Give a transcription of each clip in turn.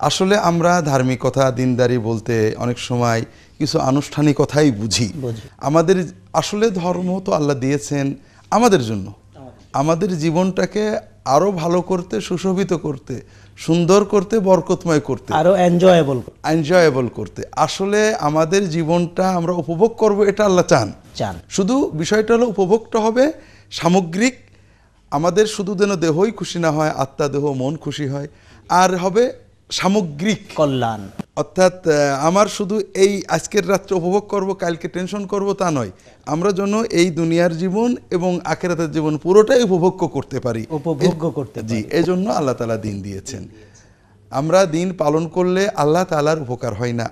আসলে আমরা ধার্মিকতা দিনদারি বলতে অনেক সময় কিছু আনুষ্ঠানিকতাই বুঝি। আমাদের আসলে ধর্ম তো আল্লাহ দিয়েছেন আমাদের জন্য, আমাদের জীবনটাকে আরো ভালো করতে, সুশোভিত করতে, সুন্দর করতে, বরকতময় করতে, আরো এনজয়েবল করতে। আসলে আমাদের জীবনটা আমরা উপভোগ করব, এটা আল্লাহ চান। শুধু বিষয়টা হলো উপভোগটা হবে সামগ্রিক, আমাদের শুধু যেন দেহই খুশি না হয়, আত্মা দেহ মন খুশি হয়, আর হবে সামগ্রিক কল্যাণ। অর্থাৎ আমার শুধু এই আজকের রাত্রে উপভোগ করব, কালকে টেনশন করব তা নয়, আমরা যেন এই দুনিয়ার জীবন এবং আখিরাতের জীবন পুরোটাই উপভোগ করতে পারি। জি, এজন্য আল্লাহ তাআলা দিন দিয়েছেন। আমরা দিন পালন করলে আল্লাহ তাআলার উপকার হয় না,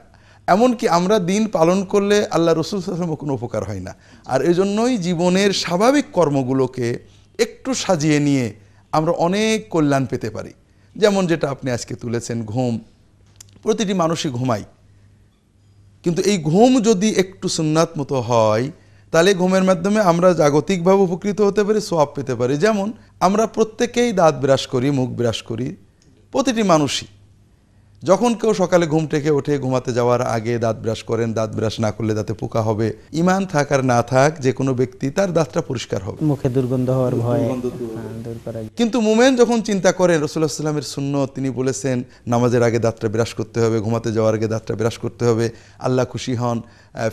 এমনকি আমরা দিন পালন করলে আল্লাহ রাসূল সাল্লাল্লাহু আলাইহি ওয়াসাল্লামের কোনো উপকার হয় না। আর এজন্যই জীবনের স্বাভাবিক কর্মগুলোকে একটু সাজিয়ে নিয়ে আমরা অনেক কল্যাণ পেতে পারি। যেমন যেটা আপনি আজকে তুলেছেন, ঘুম। প্রতিটি মানুষই ঘুমায়, কিন্তু এই ঘুম যদি একটু সুন্নাত মতো হয় তাহলে ঘুমের মাধ্যমে আমরা জাগতিকভাবে উপকৃত হতে পারি, সওয়াব পেতে পারি। যেমন আমরা প্রত্যেকেই দাঁত ব্রাশ করি, মুখ ব্রাশ করি, প্রতিটি মানুষই। যখন কেউ সকালে ঘুম থেকে ওঠে ঘুমাতে যাওয়ার আগে দাঁত ব্রাশ করেন, দাঁত ব্রাশ না করলে দাঁতে পোকা হবে। ঈমান থাক আর না থাক, যে কোনো ব্যক্তি তার দাঁতটা পরিষ্কার হবে, মুখে দুর্গন্ধ হওয়ার ভয়। কিন্তু মুমিন যখন চিন্তা করেন, রাসূলুল্লাহ সাল্লাল্লাহু আলাইহি ওয়াসাল্লামের সুন্নত, তিনি বলেছেন নামাজের আগে দাঁতটা ব্রাশ করতে হবে, ঘুমাতে যাওয়ার আগে দাঁতটা ব্রাশ করতে হবে, আল্লাহ খুশি হন,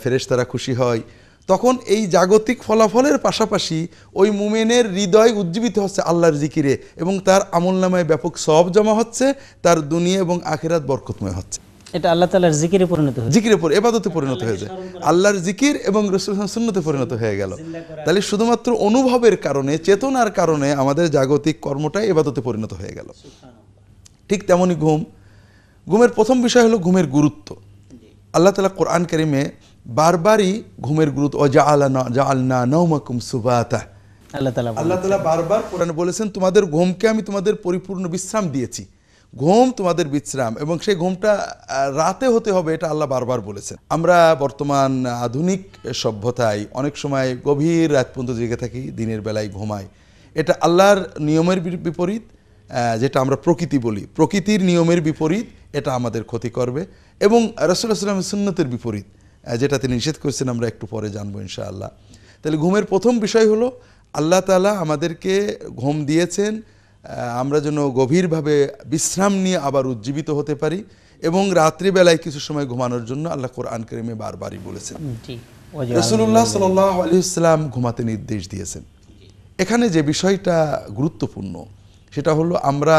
ফেরেশতারা খুশি হয়। তখন এই জাগতিক ফলাফলের পাশাপাশি ওই মুমিনের হৃদয় উজ্জীবিত হচ্ছে আল্লাহর জিকিরে, এবং তার আমলনামায় ব্যাপক সওয়াব জমা হচ্ছে, তার দুনিয়া এবং আখিরাত বরকতময় হচ্ছে। এটা আল্লাহ তাআলার জিকিরে পরিণত হয়েছে, জিকিরে ইবাদতে পরিণত হয়ে যায়, আল্লাহর জিকির এবং রাসূলুল্লাহর সুন্নতে পরিণত হয়ে গেল। তাহলে শুধুমাত্র অনুভবের কারণে, চেতনার কারণে আমাদের জাগতিক কর্মটাই ইবাদতে পরিণত হয়ে গেল। ঠিক তেমনি ঘুমের প্রথম বিষয় হলো ঘুমের গুরুত্ব। আল্লাহ তাআলা কোরআন কারীমে বারবারই ঘুমের গুরুত্ব, জাআলনা নাওমাকুম সুবাতা, আল্লাহ তাআলা বারবার কোরআনে বলেছেন তোমাদের ঘুমকে আমি তোমাদের পরিপূর্ণ বিশ্রাম দিয়েছি। ঘুম তোমাদের বিশ্রাম, এবং সেই ঘুমটা রাতে হতে হবে, এটা আল্লাহ বারবার বলেছেন। আমরা বর্তমান আধুনিক সভ্যতায় অনেক সময় গভীর রাত পর্যন্ত জেগে থাকি, দিনের বেলায় ঘুমাই। এটা আল্লাহর নিয়মের বিপরীত, যেটা আমরা প্রকৃতি বলি, প্রকৃতির নিয়মের বিপরীত, এটা আমাদের ক্ষতি করবে। এবং রাসূলুল্লাহ সাল্লাল্লাহু আলাইহি ওয়াসাল্লামের সুন্নতের বিপরীত, যেটা তিনি নিষেধ করেছেন, আমরা একটু পরে জানবো ইনশাআল্লাহ। তাহলে ঘুমের প্রথম বিষয় হলো আল্লাহ তাআলা আমাদেরকে ঘুম দিয়েছেন আমরা যেন গভীরভাবে বিশ্রাম নিয়ে আবার উজ্জীবিত হতে পারি, এবং রাত্রিবেলায় কিছু সময় ঘুমানোর জন্য আল্লাহ কোরআন কারীমে বারবারই বলেছেন। রাসূলুল্লাহ সাল্লাল্লাহু আলাইহি ওয়াসাল্লাম ঘুমাতে নির্দেশ দিয়েছেন। এখানে যে বিষয়টা গুরুত্বপূর্ণ সেটা হলো, আমরা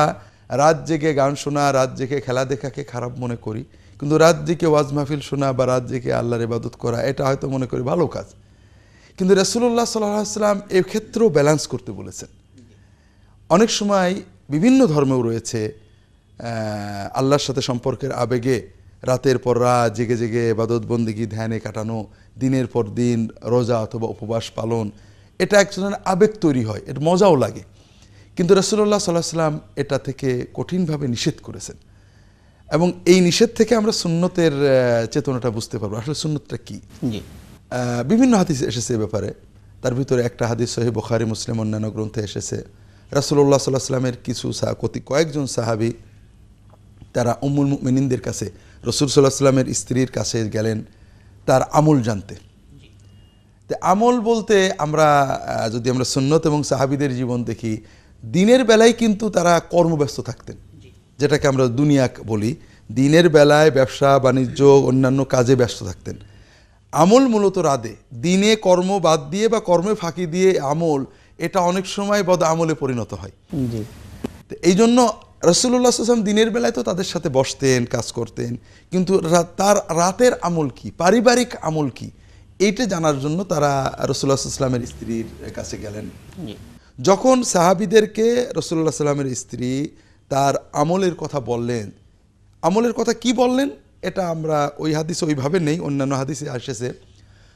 রাত জেগে গান শোনা, রাত জেগে খেলা দেখাকে খারাপ মনে করি, কিন্তু রাত জেগে ওয়াজ মাহফিল শোনা বা রাত জেগে আল্লাহর ইবাদত করা, এটা হয়তো মনে করি ভালো কাজ। কিন্তু রাসূলুল্লাহ সাল্লাল্লাহু আলাইহি ওয়াসাল্লাম এই ক্ষেত্রেও ব্যালেন্স করতে বলেছেন। অনেক সময় বিভিন্ন ধর্মেও রয়েছে আল্লাহর সাথে সম্পর্কের আবেগে রাতের পর রাত জেগে জেগে ইবাদত বন্দেগী ধ্যানে কাটানো, দিনের পর দিন রোজা অথবা উপবাস পালন, এটা এক ধরনের আবেগ তৈরি হয়, এটা মজাও লাগে। কিন্তু রাসূলুল্লাহ সাল্লাল্লাহু আলাইহি ওয়াসাল্লাম এটা থেকে কঠিনভাবে নিষেধ করেছেন, এবং এই নিষেধ থেকে আমরা সুন্নতের চেতনাটা বুঝতে পারবো আসলে সুন্নতটা কি। বিভিন্ন হাদিস এসেছে এ ব্যাপারে, তার ভিতরে একটা হাদিস সহিহ বুখারী, মুসলিম, অন্যান্য গ্রন্থে এসেছে। রাসূলুল্লাহ সাল্লাল্লাহু আলাইহি ওয়াসাল্লামের কিছু কয়েকজন সাহাবী তারা উম্মুল মুমিনিনদের কাছে, রাসূল সাল্লাল্লাহু আলাইহি ওয়াসাল্লামের স্ত্রীর কাছে গেলেন তার আমল জানতে। তো আমল বলতে যদি আমরা সুন্নত এবং সাহাবীদের জীবন দেখি, দিনের বেলায় কিন্তু তারা কর্মব্যস্ত থাকতেন, যেটাকে আমরা দুনিয়া বলি। দিনের বেলায় ব্যবসা বাণিজ্য অন্যান্য কাজে ব্যস্ত থাকতেন। আমল মূলত রাতে, দিনে কর্ম বাদ দিয়ে বা কর্মে ফাঁকি দিয়ে আমল, এটা অনেক সময় বদ আমলে পরিণত হয়। এই জন্য রাসূলুল্লাহ সাল্লাল্লাহু আলাইহি ওয়াসাল্লাম দিনের বেলায় তো তাদের সাথে বসতেন, কাজ করতেন, কিন্তু তার রাতের আমল কি, পারিবারিক আমল কি, এইটা জানার জন্য তারা রাসূলুল্লাহ সাল্লাল্লাহু আলাইহি ওয়াসাল্লামের স্ত্রীর কাছে গেলেন। যখন সাহাবীদেরকে রাসূলুল্লাহ সাল্লাল্লাহু আলাইহি ওয়াসাল্লামের স্ত্রী তার আমলের কথা বললেন, আমলের কথা কি বললেন এটা আমরা ওই হাদিসে ওইভাবে নেই, অন্যান্য হাদিসে এসেছে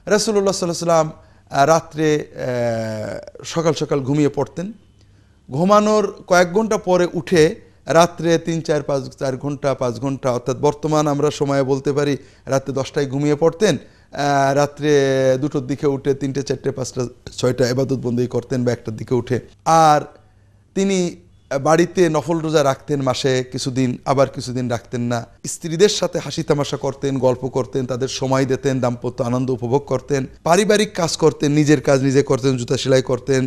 রাসূলুল্লাহ সাল্লাল্লাহু আলাইহি ওয়াসাল্লাম রাত্রে সকাল সকাল ঘুমিয়ে পড়তেন, ঘুমানোর কয়েক ঘন্টা পরে উঠে রাত্রে 3-4 ঘন্টা 5 ঘন্টা, অর্থাৎ বর্তমান আমরা সময়ে বলতে পারি রাত্রে 10টায় ঘুমিয়ে পড়তেন, রাত্রে 2টোর দিকে উঠে 3টে 4টে 5টা 6টা ইবাদত বন্দেগী করতেন, বা 1টার দিকে উঠে। আর তিনি বাড়িতে নফল রোজা রাখতেন মাসে কিছুদিন, আবার কিছুদিন রাখতেন না। স্ত্রীদের সাথে হাসি তামাশা করতেন, গল্প করতেন, তাদের সময় দিতেন, দাম্পত্য আনন্দ উপভোগ করতেন, পারিবারিক কাজ করতেন, নিজের কাজ নিজে করতেন, জুতা সেলাই করতেন,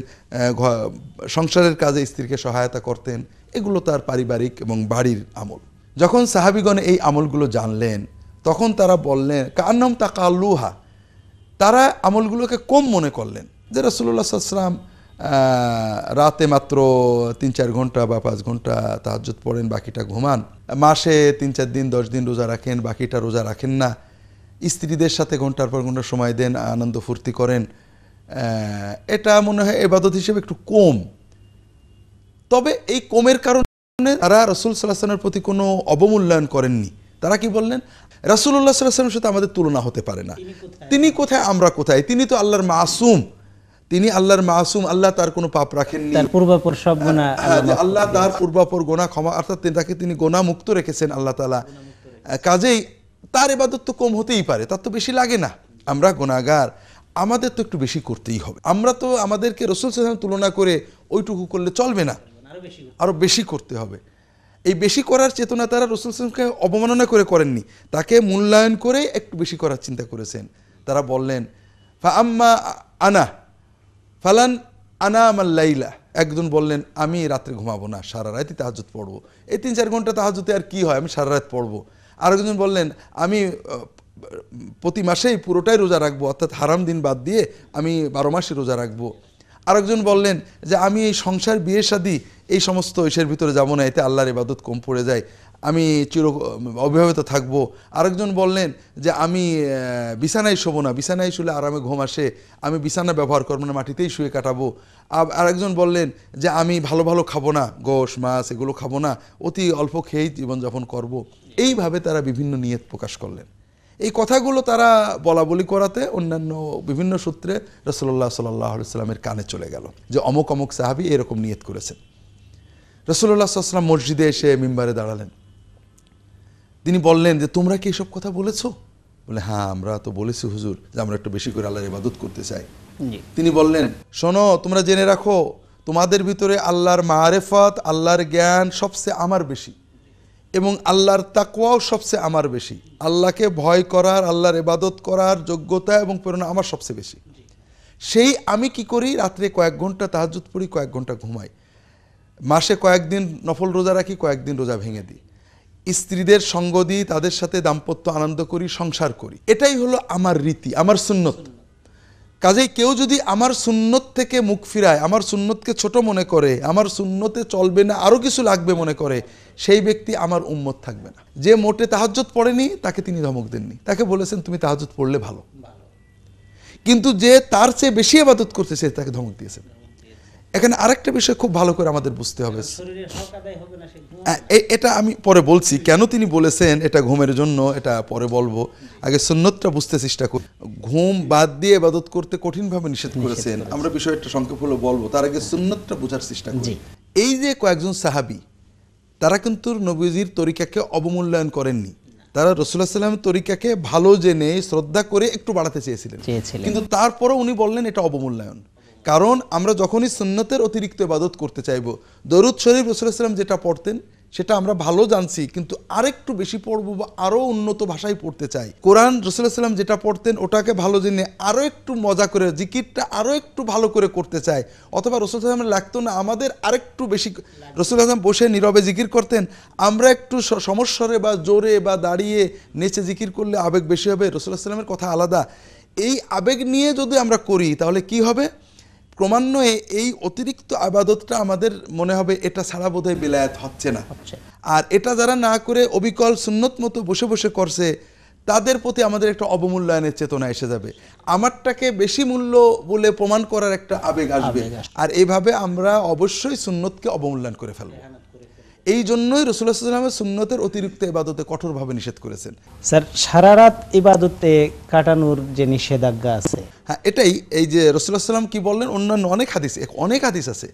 সংসারের কাজে স্ত্রীকে সহায়তা করতেন। এগুলো তার পারিবারিক এবং বাড়ির আমল। যখন সাহাবিগণ এই আমলগুলো জানলেন তখন তারা বললেন কান্নাম তাকাল্লুহা, তারা আমলগুলোকে কম মনে করলেন যে রাসূলুল্লাহ সাল্লাল্লাহু আলাইহি ওয়াসাল্লাম রাতে মাত্র 3-4 ঘন্টা বা 5 ঘন্টা তাহাজ্জুদ পড়েন, বাকিটা ঘুমান, মাসে 3-4 দিন 10 দিন রোজা রাখেন, বাকিটা রোজা রাখেন না, স্ত্রীদের সাথে ঘন্টার পর ঘন্টা সময় দেন, আনন্দ ফুর্তি করেন, এটা মনে হয় ইবাদত হিসেবে একটু কম। তবে এই কমের কারণে তারা রাসূল সাল্লাল্লাহু আলাইহি ওয়াসাল্লামের প্রতি কোনো অবমূল্যায়ন করেননি। তারা কি বললেন, রাসূলুল্লাহ সাল্লাল্লাহু আলাইহি ওয়াসাল্লামের সাথে আমাদের তুলনা হতে পারে না, তিনি কোথায় আমরা কোথায়, তিনি তো আল্লাহর মাসুম, তিনি আল্লাহর মাসুম, আল্লাহ তার কোনো পাপ রাখেননি, তার পূর্বাপর সব গুনাহ আল্লাহ তার পূর্বাপর গোনা ক্ষমা, অর্থাৎ তাকে তিনি গোনা মুক্ত রেখেছেন আল্লাহ তাআলা। কাজেই তার ইবাদত তো কম হতেই পারে, তার তো বেশি লাগে না। আমরা গুনাহগার, আমাদের তো একটু বেশি করতেই হবে। আমরা তো আমাদেরকে রাসূল সাল্লাল্লাহু আলাইহি ওয়াসাল্লাম তুলনা করে ওইটুকু করলে চলবে না, আরো বেশি করতে হবে। এই বেশি করার চেতনা তারা রাসূল সাল্লাল্লাহু আলাইহি ওয়াসাল্লামকে অবমাননা করে করেননি, তাকে মূল্যায়ন করে একটু বেশি করার চিন্তা করেছেন। তারা বললেন ফা আম্মা আনা ফালান আনামাল লাইলা, একজন বললেন আমি রাত্রে ঘুমাবো না, সারা রাতই তাহাজ্জুদ পড়বো, এই 3-4 ঘন্টা তাহাজ্জুদে আর কি হয়, আমি সারা রাত পড়বো। আরেকজন বললেন আমি প্রতি মাসেই পুরোটাই রোজা রাখবো, অর্থাৎ হারাম দিন বাদ দিয়ে আমি 12 মাসই রোজা রাখবো। আরেকজন বললেন যে আমি এই সংসার বিয়ে শাদী এই সমস্ত ইসের ভিতরে যাবো না, এতে আল্লাহর ইবাদত কম পড়ে যায়, আমি অবিবাহিত থাকবো। আরেকজন বললেন যে আমি বিছানায় শোবো না, বিছানায় শুলে আরামে ঘুম আসে, আমি বিছানা ব্যবহার করবো না, মাটিতেই শুয়ে কাটাবো। আরেকজন বললেন যে আমি ভালো ভালো খাবো না, গোশ মাছ এগুলো খাবো না, অতি অল্প খেয়েই জীবনযাপন করব। এইভাবে তারা বিভিন্ন নিয়ত প্রকাশ করলেন। এই কথাগুলো তারা বলা বলি করাতে অন্যান্য বিভিন্ন সূত্রে রাসূলুল্লাহ সাল্লাল্লাহু আলাইহি ওয়াসাল্লামের কানে চলে গেল যে অমুক অমুক সাহাবী এরকম নিয়ত করেছেন। রাসূলুল্লাহ সাল্লাল্লাহু আলাইহি ওয়াসাল্লাম মসজিদে এসে মিম্বারে দাঁড়ালেন। তিনি বললেন যে তোমরা কি এসব কথা বলেছো? বলে হ্যাঁ আমরা তো বলেছি হুজুর, যে আমরা একটু বেশি করে আল্লাহর ইবাদত করতে চাই। তিনি বললেন শোনো, তোমরা জেনে রাখো তোমাদের ভিতরে আল্লাহর মারেফত, আল্লাহর জ্ঞান সবচেয়ে আমার বেশি, এবং আল্লাহর তাকওয়াও সবচেয়ে আমার বেশি। আল্লাহকে ভয় করার, আল্লাহর ইবাদত করার যোগ্যতা এবং প্রেরণা আমার সবচেয়ে বেশি। সেই আমি কি করি, রাত্রে কয়েক ঘন্টা তাহাজ্জুদ পড়ি, কয়েক ঘন্টা ঘুমাই, মাসে কয়েকদিন নফল রোজা রাখি, কয়েকদিন রোজা ভেঙে দিই, স্ত্রীদের সঙ্গ দিই, তাদের সাথে দাম্পত্য আনন্দ করি, সংসার করি। এটাই হলো আমার রীতি, আমার সুন্নত। কাজেই কেউ যদি আমার সুন্নত থেকে মুখ ফিরায়, আমার সুন্নতকে ছোট মনে করে, আমার সুন্নতে চলবে না, আরও কিছু লাগবে মনে করে, সেই ব্যক্তি আমার উম্মত থাকবে না। যে মোটে তাহাজ্জুদ পড়েনি তাকে তিনি ধমক দেননি, তাকে বলেছেন তুমি তাহাজ্জুদ পড়লে ভালো, কিন্তু যে তার চেয়ে বেশি ইবাদত করতেছে তাকে ধমক দিয়েছেন। এখানে আরেকটা বিষয় খুব ভালো করে আমাদের বুঝতে হবে, এটা আমি পরে বলছি কেন তিনি বলেছেন এটা ঘুমের জন্য, এটা পরে বলবো, আগে সুন্নতটা বুঝতে চেষ্টা করি। ঘুম বাদ দিয়ে ইবাদত করতে কঠিনভাবে নিষেধ করেছেন, আমরা বিষয়টা সংক্ষেপ হলো বলবো, তার আগে সুন্নতটা বোঝার চেষ্টা করি। এই যে কয়েকজন সাহাবী, তারা কিন্তু নবীজির তরিকাকে অবমূল্যায়ন করেননি, তারা রাসূলুল্লাহ সাল্লাল্লাহু আলাইহি ওয়াসাল্লামের তরিকাকে ভালো জেনে শ্রদ্ধা করে একটু বাড়াতে চেয়েছিলেন, কিন্তু তারপরও উনি বললেন এটা অবমূল্যায়ন। কারণ আমরা যখনই সুন্নতের অতিরিক্ত ইবাদত করতে চাইব, দরুদ শরীফ রাসূলুল্লাহ সাল্লাল্লাহু আলাইহি ওয়াসাল্লাম যেটা পড়তেন সেটা আমরা ভালো জানছি, কিন্তু আরেকটু বেশি পড়বো বা আরও উন্নত ভাষায় পড়তে চাই। কোরআন রাসূলুল্লাহ সাল্লাল্লাহু আলাইহি ওয়াসাল্লাম যেটা পড়তেন ওটাকে ভালো জেনে আরও একটু মজা করে জিকিরটা আরও একটু ভালো করে করতে চাই, অথবা রাসূলুল্লাহ সাল্লাল্লাহু আলাইহি ওয়াসাল্লাম লাগতো না আমাদের আরেকটু বেশি, রাসূলুল্লাহ সাল্লাল্লাহু আলাইহি ওয়াসাল্লাম বসে নীরবে জিকির করতেন, আমরা একটু সমস্বরে বা জোরে বা দাঁড়িয়ে নেচে জিকির করলে আবেগ বেশি হবে, রাসূলুল্লাহ সাল্লাল্লাহু আলাইহি ওয়াসাল্লামের কথা আলাদা। এই আবেগ নিয়ে যদি আমরা করি তাহলে কি হবে, ক্রমান্বয়ে এই অতিরিক্ত আবাদতটা আমাদের মনে হবে এটা ছাড়া বোধহয় বেলায়েত হচ্ছে না। আর এটা যারা না করে অবিকল সুন্নত মতো বসে বসে করছে তাদের প্রতি আমাদের একটা অবমূল্যায়নের চেতনা এসে যাবে, আমারটাকে বেশি মূল্য বলে প্রমাণ করার একটা আবেগ আসবে, আর এইভাবে আমরা অবশ্যই সুন্নতকে অবমূল্যায়ন করে ফেলবো। এই জন্যই রাসূলুল্লাহ সাল্লাল্লাহু আলাইহি ওয়াসাল্লাম সুন্নতের অতিরিক্ত ইবাদতে কঠোরভাবে নিষেধ করেছেন। স্যার সারা রাত ইবাদতে কাটানোর যে নিষেধাজ্ঞা আছে, হ্যাঁ এটাই, এই যে রাসূলুল্লাহ সাল্লাল্লাহু আলাইহি ওয়াসাল্লাম কি বললেন, অন্যান্য অনেক হাদিস আছে,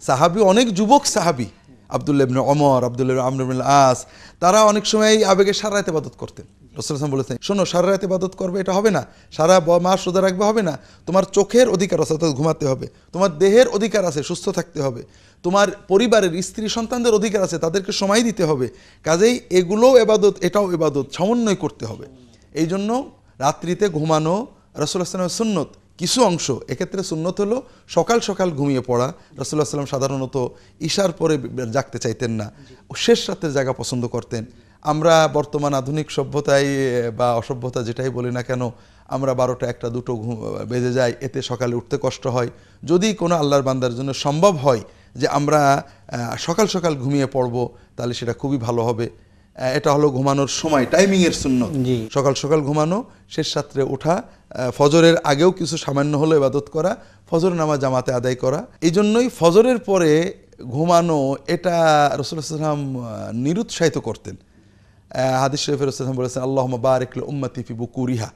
সাহাবী, অনেক যুবক সাহাবী, আব্দুল্লাহ ইবনে ওমর, আব্দুল্লাহ ইবনে আমর ইবনে আস, তারা অনেক সময় আবেগে সারা রাত ইবাদত করতেন। রাসূল সাল্লাল্লাহু আলাইহি ওয়াসাল্লাম বলেছেন, শোনো, সারা রাত ইবাদত করবে এটা হবে না, সারা মাস রোজা রাখবে হবে না, তোমার চোখের অধিকার আছে, অর্থাৎ ঘুমাতে হবে, তোমার দেহের অধিকার আছে, সুস্থ থাকতে হবে, তোমার পরিবারের স্ত্রী সন্তানদের অধিকার আছে, তাদেরকে সময় দিতে হবে, কাজেই এগুলোও ইবাদত, এটাও ইবাদত, সমন্বয় করতে হবে। এই জন্য রাত্রিতে ঘুমানো রাসূলুল্লাহ সাল্লাল্লাহু আলাইহি ওয়াসাল্লামের সুন্নত। কিছু অংশ এক্ষেত্রে সুন্নত হলো সকাল সকাল ঘুমিয়ে পড়া। রাসূলুল্লাহ সাল্লাল্লাহু আলাইহি ওয়াসাল্লাম সাধারণত ঈশার পরে জাগতে চাইতেন না, শেষ রাতের জায়গা পছন্দ করতেন। আমরা বর্তমান আধুনিক সভ্যতায় বা অসভ্যতা যেটাই বলি না কেন, আমরা 12টা 1টা 2টো বেজে যায়, এতে সকালে উঠতে কষ্ট হয়। যদি কোনো আল্লাহর বান্দার জন্য সম্ভব হয় যে আমরা সকাল সকাল ঘুমিয়ে পড়ব, তাহলে সেটা খুবই ভালো হবে। এটা হলো ঘুমানোর সময়, টাইমিংয়ের সুন্নত। সকাল সকাল ঘুমানো, শেষ রাত্রে ওঠা, ফজরের আগেও কিছু সামান্য হলো ইবাদত করা, ফজর নামাজ জামাতে আদায় করা। এই জন্যই ফজরের পরে ঘুমানো এটা রাসূলুল্লাহ সাল্লাল্লাহু আলাইহি ওয়াসাল্লাম নিরুৎসাহিত করতেন। হাদিস শরীফে রাসূলুল্লাহ সাল্লাল্লাহু আলাইহি ওয়াসাল্লাম বলেছেন, আল্লাহুম্মা বারিক লি উম্মতি ফি বুকুরিহা।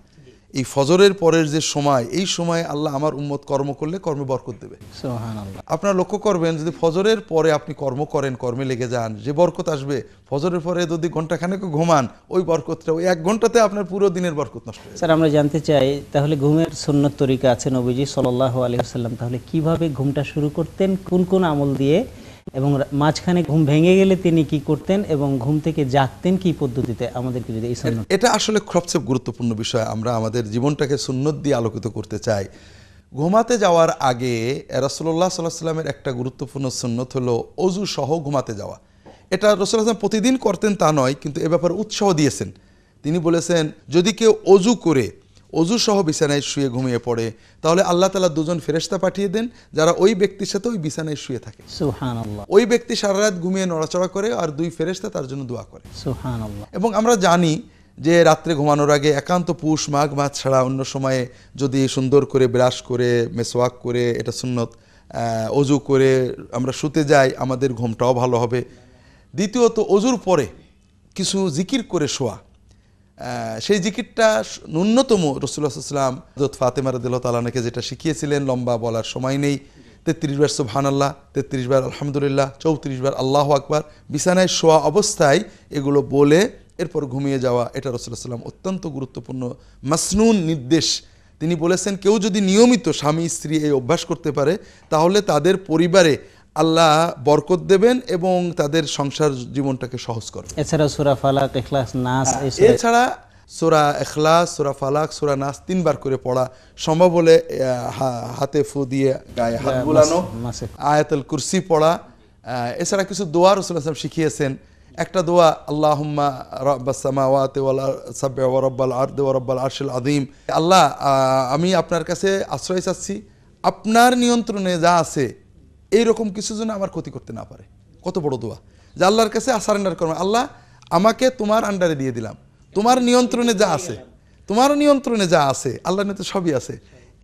এই ফজরের পরের যে সময়, এই সময় আল্লাহ আমার উম্মত কর্ম করলে কর্মে বরকত দেবে। সুবহানাল্লাহ। আপনারা লক্ষ্য করবেন, যদি ফজরের পরে আপনি কর্ম করেন, কর্মে লেগে যান, যে বরকত আসবে, ফজরের পরে যদি ঘন্টাখানেক ঘুমান, ওই বরকতটা ওই 1 ঘন্টাতে আপনার পুরো দিনের বরকত নষ্ট হয়ে যায়। স্যার, আমরা জানতে চাই তাহলে ঘুমের সুন্নত তরিকা আছে নবীজি সাল্লাল্লাহু আলাইহি ওয়াসাল্লাম তাহলে কিভাবে ঘুমটা শুরু করতেন, কোন কোন আমল দিয়ে, এবং মাঝখানে ঘুম ভেঙে গেলে তিনি কি করতেন, এবং ঘুম থেকে জাগতেন কি পদ্ধতিতে, আমাদেরকে যদি এই সুন্নত। এটা আসলে সবচেয়ে গুরুত্বপূর্ণ বিষয়। আমরা আমাদের জীবনটাকে সুন্নত দিয়ে আলোকিত করতে চাই। ঘুমাতে যাওয়ার আগে রাসূলুল্লাহ সাল্লাল্লাহু আলাইহি ওয়াসাল্লামের একটা গুরুত্বপূর্ণ সুন্নত হলো অজু সহ ঘুমাতে যাওয়া। এটা রাসূলুল্লাহ সাল্লাল্লাহু আলাইহি ওয়াসাল্লাম প্রতিদিন করতেন তা নয়, কিন্তু এ ব্যাপারে উৎসাহ দিয়েছেন। তিনি বলেছেন, যদি কেউ অজু করে অজু সহ বিছানায় শুয়ে ঘুমিয়ে পড়ে, তাহলে আল্লাহ তাআলা 2জন ফেরেশতা পাঠিয়ে দেন, যারা ওই ব্যক্তির সাথে ওই বিছানায় শুয়ে থাকে। সুবহানাল্লাহ। ওই ব্যক্তি সারা রাত ঘুমিয়ে নড়াচড়া করে, আর 2 ফেরেশতা তার জন্য দোয়া করে। সুবহানাল্লাহ। এবং আমরা জানি যে রাত্রে ঘুমানোর আগে একান্ত পুষ মাঘ মাস ছাড়া অন্য সময়ে যদি সুন্দর করে ব্রাশ করে, মেসওয়াক করে, এটা সুন্নত, অজু করে আমরা শুতে যাই, আমাদের ঘুমটাও ভালো হবে। দ্বিতীয়ত, অজুর পরে কিছু জিকির করে শোয়া। সেই জিকিরটা ন্যূনতম রাসূলুল্লাহ সাল্লাল্লাহু আলাইহি ওয়াসাল্লাম হযরত ফাতেমা রাদিয়াল্লাহু তাআলা আনহাকে যেটা শিখিয়েছিলেন, লম্বা বলার সময় নেই, 33 বার সুবহানাল্লাহ, 33 বার আলহামদুলিল্লাহ, 34 বার আল্লাহু আকবার, বিছানায় শোয়া অবস্থায় এগুলো বলে এরপর ঘুমিয়ে যাওয়া। এটা রাসূলুল্লাহ সাল্লাল্লাহু আলাইহি ওয়াসাল্লাম অত্যন্ত গুরুত্বপূর্ণ মাসনুন নির্দেশ। তিনি বলেছেন, কেউ যদি নিয়মিত স্বামী স্ত্রী এই অভ্যাস করতে পারে, তাহলে তাদের পরিবারে আল্লাহ বরকত দেবেন এবং তাদের সংসার জীবনটাকে সহজ করবেন। এছাড়া সূরা ফালাক, ইখলাস, নাস, এছাড়া সূরা ইখলাস, সূরা ফালাক, সূরা নাস 3 বার করে পড়া, সম্ভব হলে হাতে ফু দিয়ে গায়ে হাত বুলানো, আয়াতুল কুরসি পড়া। এছাড়া কিছু দোয়া রাসূলুল্লাহ সাল্লাল্লাহু আলাইহি ওয়াসাল্লাম শিখিয়েছেন। একটা দোয়া, আল্লাহুম্মা রাব্বাস সামাওয়াতি ওয়াল সাব'i ওয়া রাব্বাল আরদি ওয়া রাব্বাল আরশিল আযীম। আল্লাহ, আমি আপনার কাছে আশ্রয় চাচ্ছি, আপনার নিয়ন্ত্রণে যা আছে এইরকম কিছু যেন আমার ক্ষতি করতে না পারে। কত বড় দোয়া, যে আল্লাহর কাছে সারেন্ডার করবেন, আল্লাহ আমাকে তোমার আন্ডারে দিয়ে দিলাম, তোমার নিয়ন্ত্রণে যা আছে, তোমার নিয়ন্ত্রণে যা আছে, আল্লাহর নিয়ন্ত্রণে সবই আছে,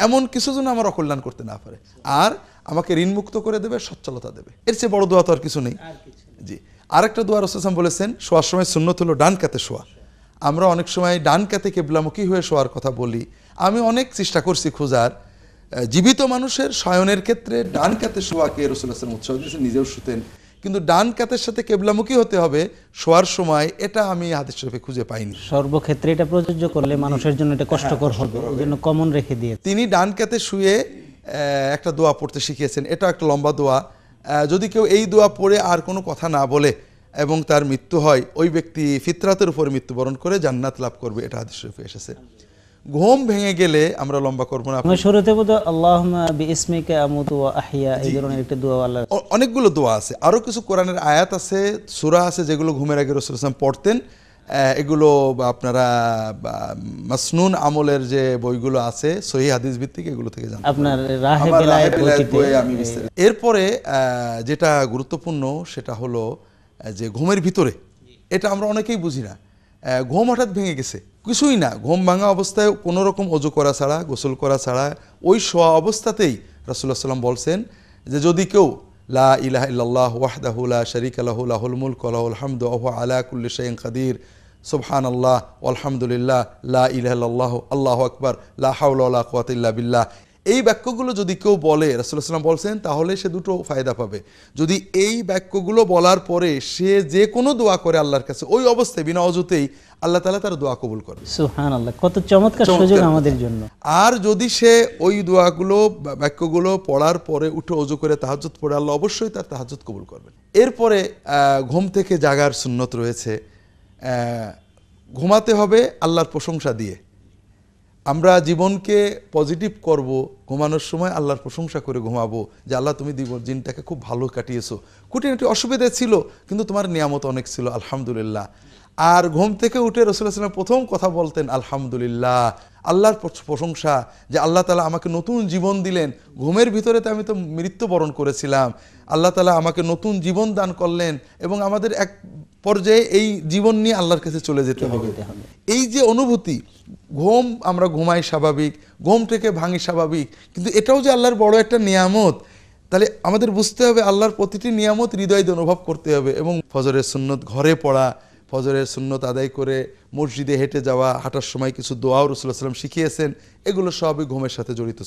এমন কিছু যেন আমার অকল্যাণ করতে না পারে, আর আমাকে ঋণমুক্ত করে দেবে, সচ্ছলতা দেবে। এর চেয়ে বড় দোয়া তো আর কিছু নেই। জি, আরেকটা দোয়া রাসূলুল্লাহ সাল্লাল্লাহু আলাইহি ওয়াসাল্লাম বলেছেন, শোয়ার সময় সুন্নত হলো ডান কাতে শোয়া। আমরা অনেক সময় ডান কাতে কিবলামুখী হয়ে শোয়ার কথা বলি। আমি অনেক চেষ্টা করছি খোঁজার, জীবিত মানুষের শয়নের ক্ষেত্রে ডান কাতে শোয়াকে রাসূলুল্লাহ সাল্লাল্লাহু আলাইহি ওয়াসাল্লাম উৎসাহ দিয়েছেন, নিজেও শুতেন, কিন্তু ডান কাতের সাথে কিবলামুখী হতে হবে শোয়ার সময়, এটা আমি হাদিস শরীফে খুঁজে পাইনি। সর্বক্ষেত্রে এটা প্রযোজ্য করলে মানুষের জন্য এটা কষ্টকর হবে, এজন্য কমন রেখে দিয়ে তিনি ডান কাতে শুয়ে একটা দোয়া পড়তে শিখিয়েছেন। এটা একটা লম্বা দোয়া। যদি কেউ এই দোয়া পড়ে আর কোনো কথা না বলে এবং তার মৃত্যু হয়, ওই ব্যক্তি ফিতরাতের উপরে মৃত্যুবরণ করে জান্নাত লাভ করবে, এটা হাদিস শরীফে এসেছে। ঘুম ভেঙে গেলে আমরা লম্বা করব না। শুরুতে বলতে আল্লাহুম্মা বিইসমিকা আমুতু ওয়া আহইয়া, এই ধরনের একটা দোয়া আল্লাহ। অনেকগুলো দোয়া আছে, আরো কিছু কোরআনের আয়াত আছে, সূরা আছে, যেগুলো ঘুমের আগে রাসূলুল্লাহ সাল্লাল্লাহু আলাইহি ওয়াসাল্লাম পড়তেন। এগুলো আপনারা মাসনুন আমলের যে বইগুলো আছে সহিহ হাদিস ভিত্তিক, এগুলো থেকে জানতে আপনার রাহে বেলায়েত বইটিতে আমি বিস্তারিত। এরপরে যেটা গুরুত্বপূর্ণ সেটা হলো যে ঘুমের ভিতরে, এটা আমরা অনেকেই বুঝি না, ঘুম হঠাৎ ভেঙে গেছে, কিছুই না, ঘুম ভাঙা অবস্থায় কোনো রকম ওযু করা ছাড়া, গোসল করা ছাড়া, ওই শোয়া অবস্থাতেই রাসূলুল্লাহ সাল্লাল্লাহু আলাইহি ওয়াসাল্লাম বলছেন যে যদি কেউ লা ইলাহা ইল্লাল্লাহ ওয়াহদাহু লা শারীকা লাহু লাহুল মুলকু ওয়া লাহুল হামদু ওয়া হুয়া আলা কুল্লি শাইইন কাদির, সুবহানাল্লাহ ওয়ালহামদুলিল্লাহ লা ইলাহা ইল্লাল্লাহ আল্লাহু আকবার লা হাওলা ওয়া লা কুওয়াতা ইল্লা বিল্লাহ, এই বাক্যগুলো যদি কেউ বলে, রাসূলুল্লাহ সাল্লাল্লাহু আলাইহি ওয়াসাল্লাম বলছেন, তাহলে সে দুটো ফায়দা পাবে। যদি এই বাক্যগুলো বলার পরে সে যে কোনো দোয়া করে আল্লাহর কাছে, ওই অবস্থায় বিনা অজুতেই আল্লাহ তাআলা তার দোয়া কবুল করে। সুবহানাল্লাহ, কত চমৎকার সুযোগ আমাদের জন্য। আর যদি সে ওই দোয়াগুলো বাক্যগুলো পড়ার পরে উঠে ওযু করে তাহাজ্জুদ পড়ে, আল্লাহ অবশ্যই তার তাহাজ্জুদ কবুল করবেন। এরপরে ঘুম থেকে জাগার সুন্নত রয়েছে। ঘুমাতে হবে আল্লাহর প্রশংসা দিয়ে। আমরা জীবনকে পজিটিভ করব, ঘুমানোর সময় আল্লাহর প্রশংসা করে ঘুমাবো, যে আল্লাহ তুমি দিনটাকে খুব ভালো কাটিয়েছো, খুঁটিনাটি অসুবিধা ছিল কিন্তু তোমার নিয়ামত অনেক ছিল, আলহামদুলিল্লাহ। আর ঘুম থেকে উঠে রাসূলুল্লাহ সাল্লাল্লাহু আলাইহি ওয়াসাল্লাম প্রথম কথা বলতেন আলহামদুলিল্লাহ, আল্লাহর প্রশংসা, যে আল্লাহ তাআলা আমাকে নতুন জীবন দিলেন। ঘুমের ভিতরে তো আমি তো মৃত্যুবরণ করেছিলাম, আল্লাহ তাআলা আমাকে নতুন জীবন দান করলেন, এবং আমাদের এক পর্যায়ে এই জীবন নিয়ে আল্লাহর কাছে চলে যেতে হবে। এই যে অনুভূতি, ঘুম আমরা ঘুমাই স্বাভাবিক, ঘুম থেকে ভাঙি স্বাভাবিক, কিন্তু এটাও যে আল্লাহর বড় একটা নিয়ামত, তাহলে আমাদের বুঝতে হবে আল্লাহর প্রতিটি নিয়ামত হৃদয় দিয়ে অনুভব করতে হবে। এবং ফজরের সুন্নত ঘরে পড়া, ফজরের সুন্নত আদায় করে মসজিদে হেঁটে যাওয়া, হাঁটার সময় কিছু দোয়াও রাসূলুল্লাহ সাল্লাল্লাহু আলাইহি ওয়াসাল্লাম শিখিয়েছেন, এগুলো সবই ঘুমের সাথে জড়িত।